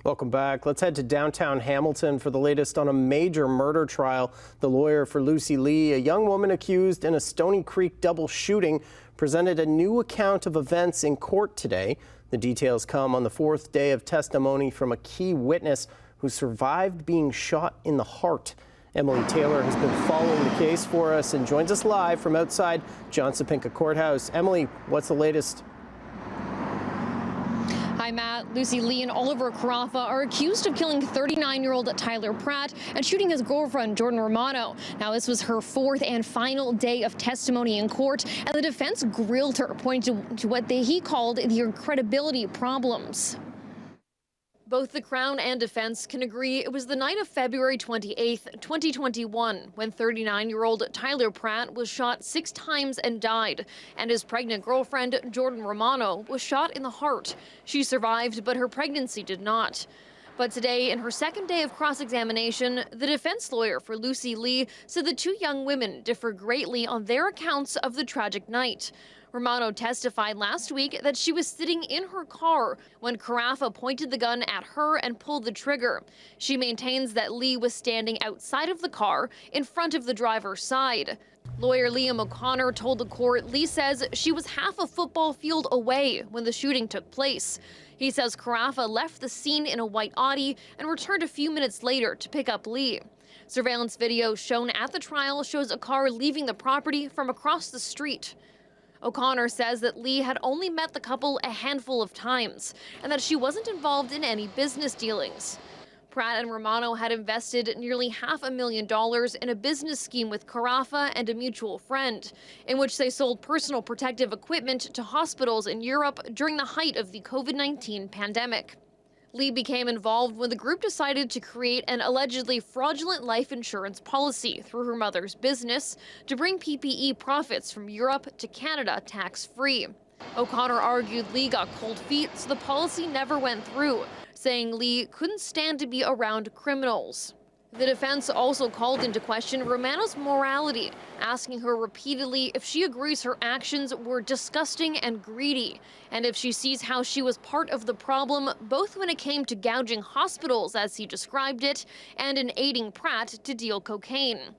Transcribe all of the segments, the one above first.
Welcome back. Let's head to downtown Hamilton for the latest on a major murder trial. The lawyer for Lucy Lee, a young woman accused in a Stoney Creek double shooting, presented a new account of events in court today. The details come on the fourth day of testimony from a key witness who survived being shot in the heart. Emily Taylor has been following the case for us and joins us live from outside Johnson Pinka Courthouse. Emily, what's the latest? Hi, Matt. Lucy Lee and Oliver Karafa are accused of killing 39-year-old Tyler Pratt and shooting his girlfriend, Jordyn Romano. Now, this was her fourth and final day of testimony in court, and the defense grilled her, pointing to what he called their credibility problems. Both the Crown and defense can agree it was the night of February 28th, 2021, when 39-year-old Tyler Pratt was shot 6 times and died, and his pregnant girlfriend, Jordyn Romano, was shot in the heart. She survived, but her pregnancy did not. But today, in her second day of cross-examination, the defense lawyer for Lucy Lee said the two young women differ greatly on their accounts of the tragic night. Romano testified last week that she was sitting in her car when Karafa pointed the gun at her and pulled the trigger. She maintains that Lee was standing outside of the car in front of the driver's side. Lawyer Liam O'Connor told the court Lee says she was half a football field away when the shooting took place. He says Karafa left the scene in a white Audi and returned a few minutes later to pick up Lee. Surveillance video shown at the trial shows a car leaving the property from across the street. O'Connor says that Lee had only met the couple a handful of times and that she wasn't involved in any business dealings. Pratt and Romano had invested nearly $500,000 in a business scheme with Karafa and a mutual friend, in which they sold personal protective equipment to hospitals in Europe during the height of the COVID-19 pandemic. Lee became involved when the group decided to create an allegedly fraudulent life insurance policy through her mother's business to bring PPE profits from Europe to Canada tax-free. O'Connor argued Lee got cold feet, so the policy never went through, saying Lee couldn't stand to be around criminals. The defense also called into question Romano's morality, asking her repeatedly if she agrees her actions were disgusting and greedy, and if she sees how she was part of the problem, both when it came to gouging hospitals, as he described it, and in aiding Pratt to deal cocaine.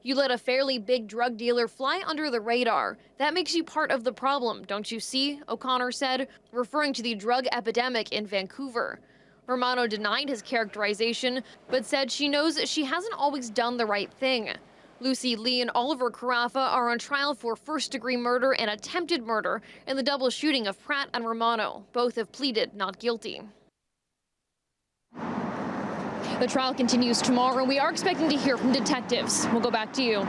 You let a fairly big drug dealer fly under the radar. That makes you part of the problem, don't you see? O'Connor said, referring to the drug epidemic in Vancouver. Romano denied his characterization, but said she knows she hasn't always done the right thing. Lucy Lee and Oliver Karafa are on trial for first-degree murder and attempted murder in the double shooting of Pratt and Romano. Both have pleaded not guilty. The trial continues tomorrow. We are expecting to hear from detectives. We'll go back to you.